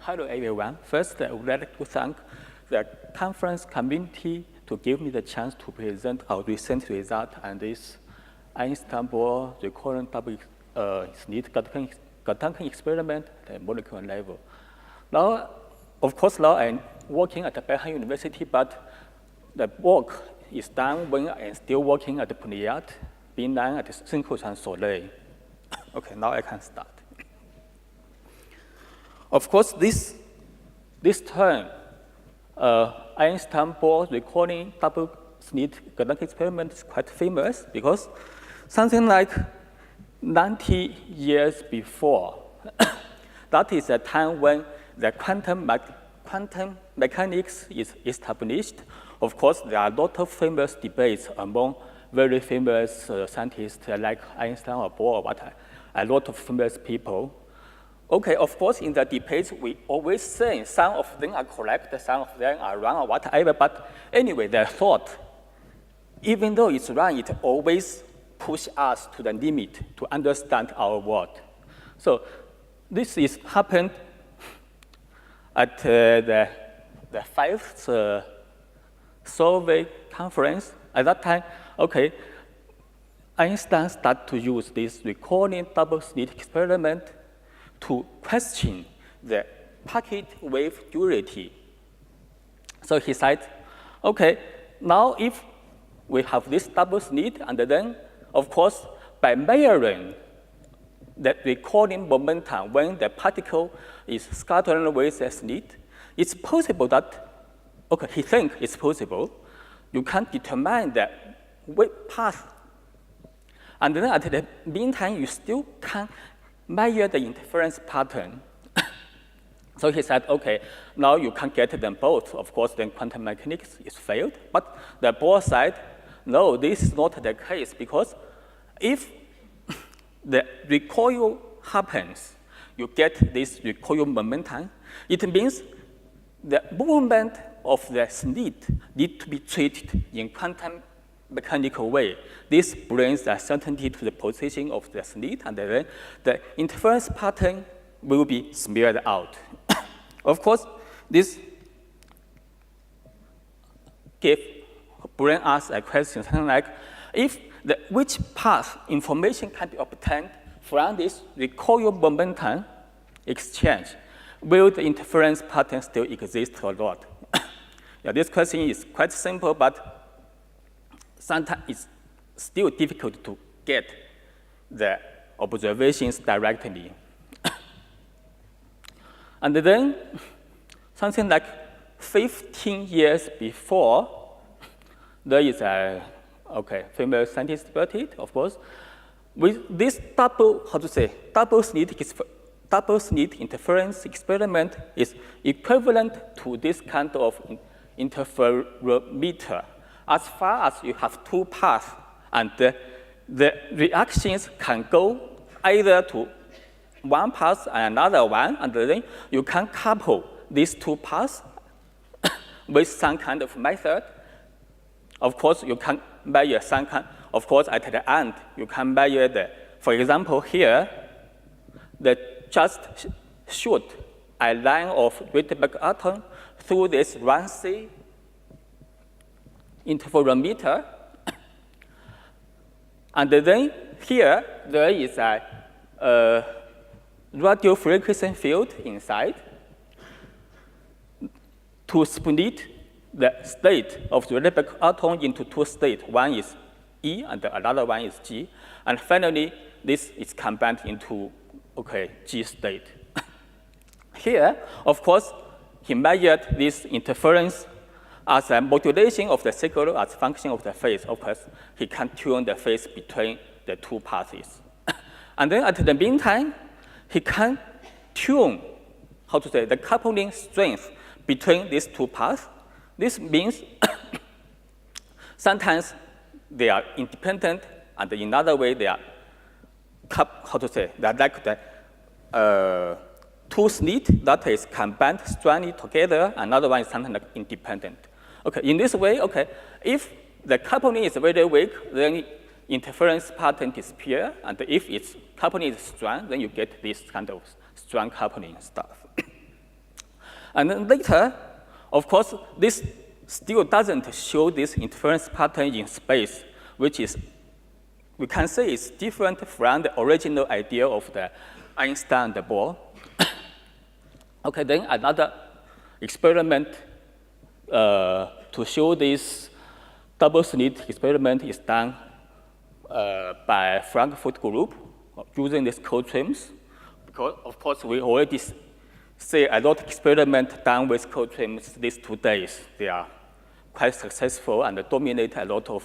Hello, everyone. First, I would like to thank the conference community to give me the chance to present our recent result and this Einstein-Bohr recurrent double slit Gatankan experiment at the molecular level. Now, of course, now I'm working at the Beihang University, but the work is done when I'm still working at the Pleiad, B9 at the Synchrotron Soleil. Okay, now I can start. Of course, this term, Einstein-Bohr recurring double slit Gatankan experiment is quite famous because something like 90 years before, that is a time when the quantum mechanics is established. Of course, there are a lot of famous debates among very famous scientists like Einstein or Bohr or what, a lot of famous people. Okay, of course, in the debates, we always say some of them are correct, some of them are wrong or whatever, but anyway, the thought, even though it's wrong, it always pushes us to the limit to understand our world. So this is happened at the 5th Solvay conference. At that time, okay, Einstein started to use this recurring double slit experiment to question the packet wave duality. So he said, okay, now if we have this double slit, and then, of course, by measuring the recurring momentum when the particle is scattering with the slit, it's possible that, okay, he thinks it's possible, you can determine the wave path. And then at the meantime, you still can measure the interference pattern. So he said, okay, now you can get them both. Of course, then quantum mechanics is failed. But the Bohr said, no, this is not the case, because if the recoil happens, you get this recoil momentum. It means the movement of the slit need to be treated in quantum mechanical way. This brings the certainty to the position of the slit, and then the interference pattern will be smeared out. Of course, this brings us a question something like, which path information can be obtained from this recoil momentum exchange? Will the interference pattern still exist or not? Yeah, this question is quite simple, but sometimes it's still difficult to get the observations directly. And then something like 15 years before, there is a famous scientist debated, of course, with this double slit interference experiment is equivalent to this kind of interferometer. As far as you have two paths, and the reactions can go either to one path and another one, and then you can couple these two paths with some kind of method. Of course, you can measure some kind. Of course, at the end, you can measure for example, here, just shoot a line of Icpeac atom through this Ramsey interferometer. And then here, there is a radio frequency field inside to split the state of the Icpeac atom into two states. One is E, and another one is G. And finally, this is combined into, G state. Here, of course, he measured this interference as a modulation of the signal as a function of the phase. Of course, he can tune the phase between the two parties. And then at the meantime, he can tune, the coupling strength between these two paths. This means sometimes they are independent, and in another way they are, they're like the two slits that is combined strongly together. Another one is something like independent. Okay, in this way, if the coupling is very weak, then interference pattern disappears, and if its coupling is strong, then you get this kind of strong coupling stuff. And then later, of course, this still doesn't show this interference pattern in space, which is, we can say is different from the original idea of the Einstein and the Bohr. Okay, then another experiment to show this double slit experiment is done by Frankfurt group using these cold trims. Because, of course, we already see a lot of experiments done with cold trims these 2 days. They are quite successful and dominate a lot of,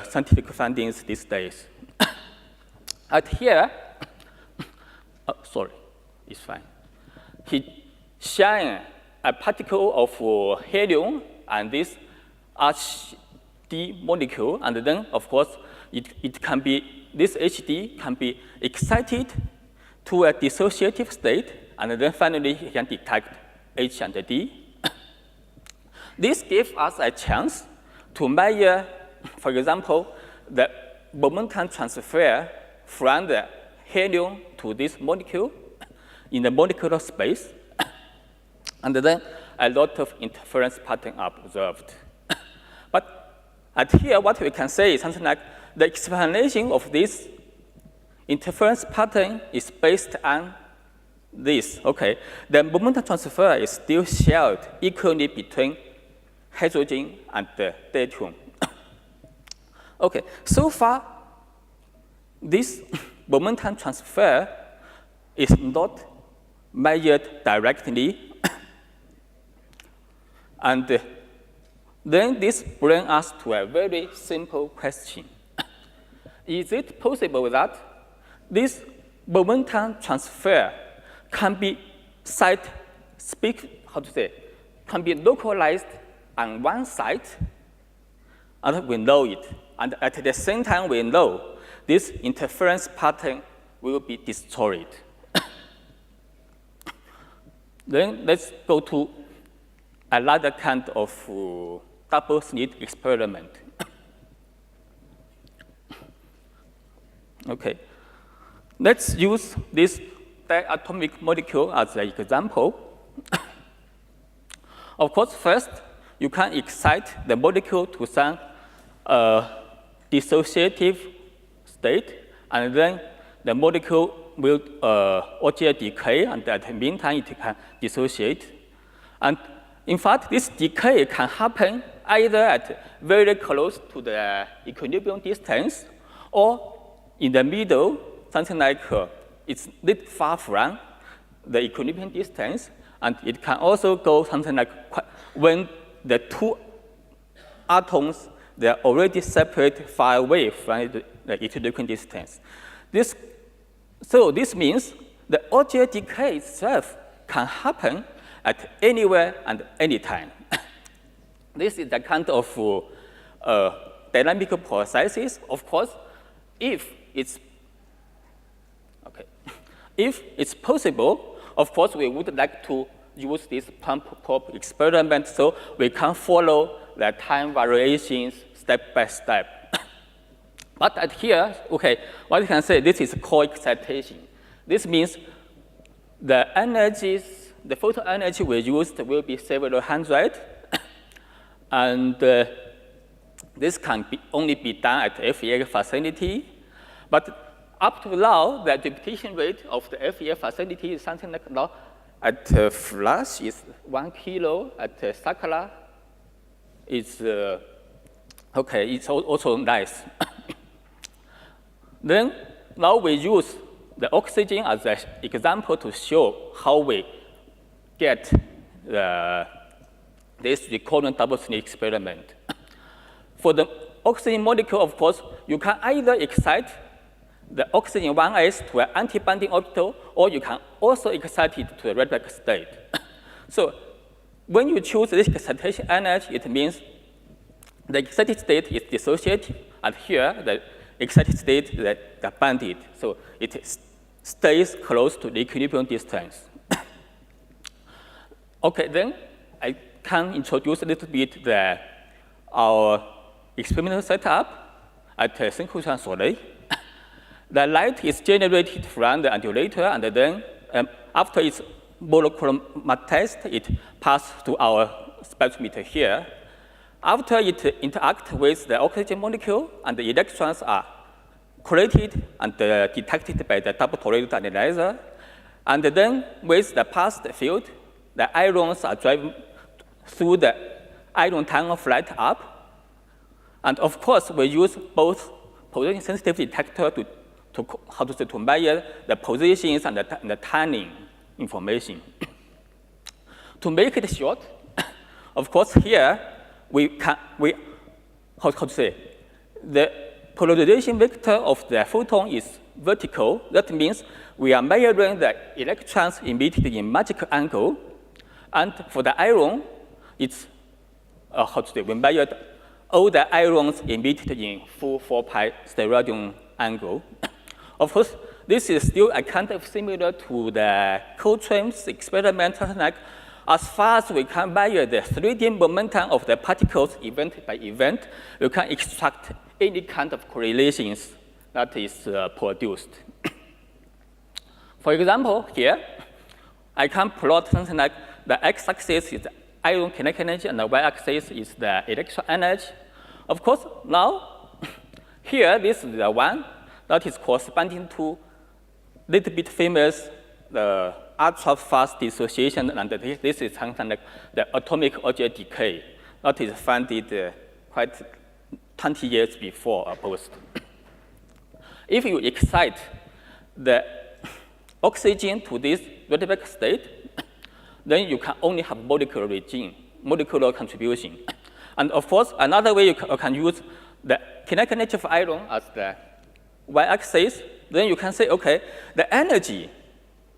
scientific findings these days. And here, sorry, it's fine. He shine a particle of helium and this HD molecule, and then, of course, it can be, this HD can be excited to a dissociative state, and then finally he can detect H and D. This gives us a chance to measure, for example, the momentum transfer from the helium to this molecule in the molecular space. And then a lot of interference patterns are observed. But at here, what we can say is something like the explanation of this interference pattern is based on this. Okay, the momentum transfer is still shared equally between hydrogen and the deuterium. Okay, so far, this momentum transfer is not measured directly. And then this brings us to a very simple question. Is it possible that this momentum transfer can be can be localized on one side, and we know it. And at the same time, we know this interference pattern will be destroyed. Then let's go to another kind of double slit experiment. Okay, let's use this diatomic molecule as an example. Of course, first, you can excite the molecule to some dissociative state, and then the molecule will OGL decay, and at the meantime, it can dissociate. And in fact, this decay can happen either at very close to the equilibrium distance, or in the middle, something like it's a little far from the equilibrium distance, and it can also go something like when the two atoms, they are already separate far away from the equilibrium distance. So this means the OGL decay itself can happen at anywhere and any time. This is the kind of dynamical processes. Of course, if it's possible, of course, we would like to use this pump probe experiment so we can follow the time variations step by step. But at here, okay, what you can say, this is co-excitation. This means the energies, the photon energy we used will be several hundred, and this can only be done at the Icpeac facility. But up to now, the repetition rate of the Icpeac facility is something like now at Flash is 1 kilo, at Sakala it's okay, it's also nice. Then now we use the oxygen as an example to show how we get this recurrent double slit experiment. For the oxygen molecule, of course, you can either excite the oxygen 1s to an anti-bonding orbital, or you can also excite it to a Rydberg state. So when you choose this excitation energy, it means the excited state is dissociative, and here the excited state is bonded. So it stays close to the equilibrium distance. Okay, then I can introduce a little bit our experimental setup at synchrotron Soleil. The light is generated from the undulator, and then after it's molecular mass test, it passes to our spectrometer here. After it interacts with the oxygen molecule, and the electrons are collected and detected by the double toroidal analyzer. And then with the pulsed field, the ions are driven through the ion tunnel flight up. And of course, we use both position sensitive detector to measure the positions and the timing information. To make it short, of course, here the polarization vector of the photon is vertical. That means we are measuring the electrons emitted in magical angle. And for the ion, it's we measured all the ions emitted in full 4 pi steradian angle. Of course, this is still a kind of similar to the Coltrane's experiment. Like, as far as we can measure the 3D momentum of the particles event by event, we can extract any kind of correlations that is produced. For example, here, I can plot something like the x-axis is the ion kinetic energy and the y-axis is the electron energy. Of course, now, here, this is the one that is corresponding to little bit famous the ultra-fast dissociation, and this is something like the atomic object decay that is found quite 20 years before post. If you excite the oxygen to this Rydberg state, then you can only have molecular regime, molecular contribution. And of course, another way you can use the kinetic energy of ion as the y-axis. Then you can say, okay, the energy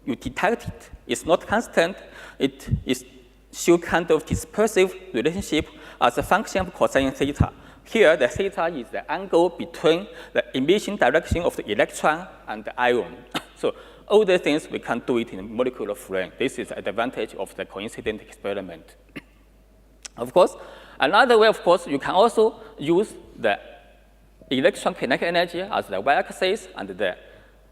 you detected is not constant. It is show kind of dispersive relationship as a function of cosine theta. Here, the theta is the angle between the emission direction of the electron and the ion. So all the things we can do it in molecular frame. This is the advantage of the coincident experiment. Of course, another way, of course, you can also use the electron kinetic energy as the y-axis and the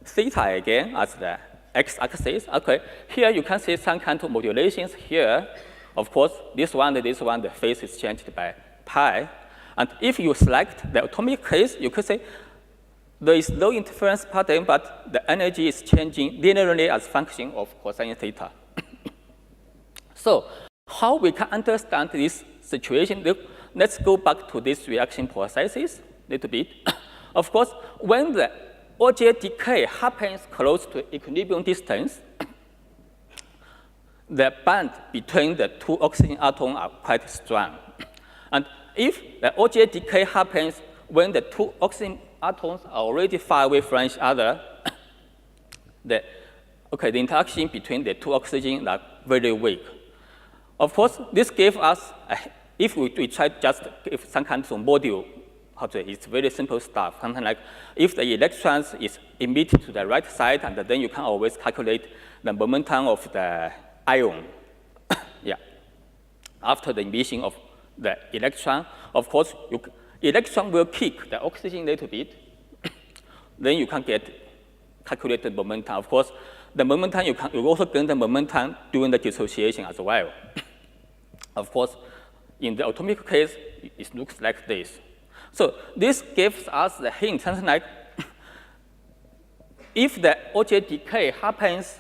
theta again as the x-axis. Okay, here you can see some kind of modulations here. Of course, this one, the phase is changed by pi. And if you select the atomic case, you could say there is no interference pattern, but the energy is changing linearly as function of cosine theta. So how we can understand this situation? Let's go back to this reaction processes a little bit. Of course, when the OJ decay happens close to equilibrium distance, the bond between the two oxygen atoms are quite strong. And if the OJ decay happens when the two oxygen atoms are already far away from each other, the interaction between the two oxygen are very weak. Of course, this gives us, if we try just give some kind of module, it's very simple stuff. Something like if the electrons is emitted to the right side, and then you can always calculate the momentum of the ion. Yeah. After the emission of the electron, of course, electron will kick the oxygen a little bit. Then you can get calculated momentum. Of course, the momentum you also gain the momentum during the dissociation as well. Of course, in the atomic case, it looks like this. So this gives us the hint, something like if the OJ decay happens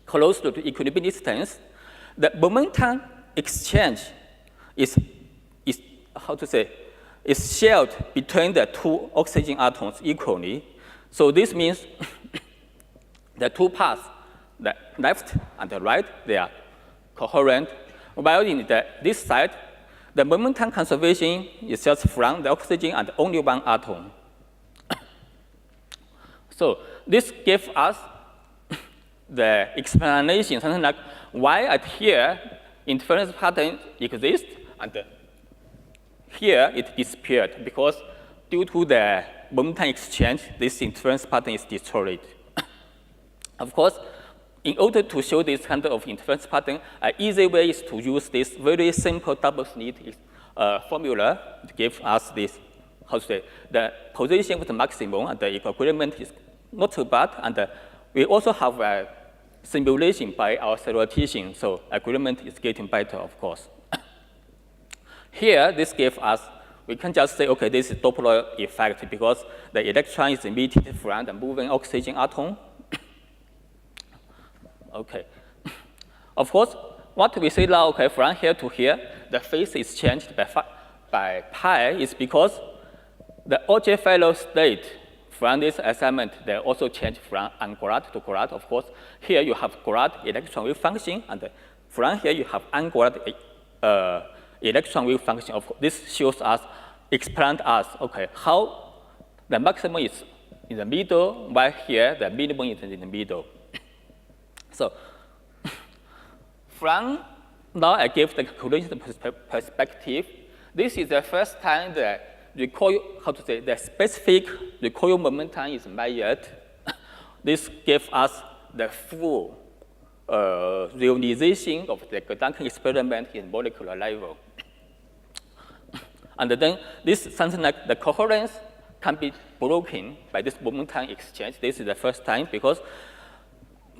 close to the equilibrium distance, the momentum exchange is shared between the two oxygen atoms equally. So this means the two paths, the left and the right, they are coherent. While in this side, the momentum conservation is just from the oxygen and only one atom. So this gives us the explanation, something like why at here interference pattern exists and here it disappeared, because due to the momentum exchange, this interference pattern is destroyed. Of course, in order to show this kind of interference pattern, an easy way is to use this very simple double-slit formula to give us this, the position of the maximum and the equilibrium is not too bad. And we also have simulation by our theoreticians, so agreement is getting better, of course. Here, this gives us, we can just say, okay, this is Doppler effect because the electron is emitted from the moving oxygen atom. Okay. Of course, what we say now, okay, from here to here, the phase is changed by pi is because the object fellow state from this assignment, they also change from unguard to guard. Of course, here you have guard electron wave function, and from here you have unguard electron wave function. Of course, this shows us, explains us, okay, how the maximum is in the middle, while here the minimum is in the middle. So from now I give the conclusion perspective. This is the first time the recoil, how to say, the specific recoil momentum is measured. This gives us the full realization of the Gedanken experiment in molecular level. And then this something like the coherence can be broken by this momentum exchange. This is the first time because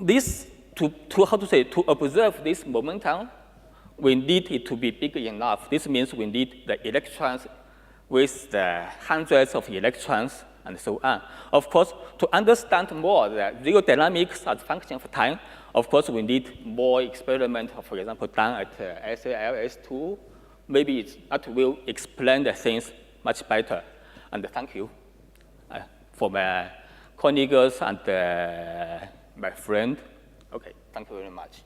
this to observe this momentum, we need it to be big enough. This means we need the electrons with the hundreds of electrons and so on. Of course, to understand more the real dynamics as a function of time, of course, we need more experiments, for example, done at SALS2. Maybe that will explain the things much better. And thank you for my colleagues and my friend. Okay, thank you very much.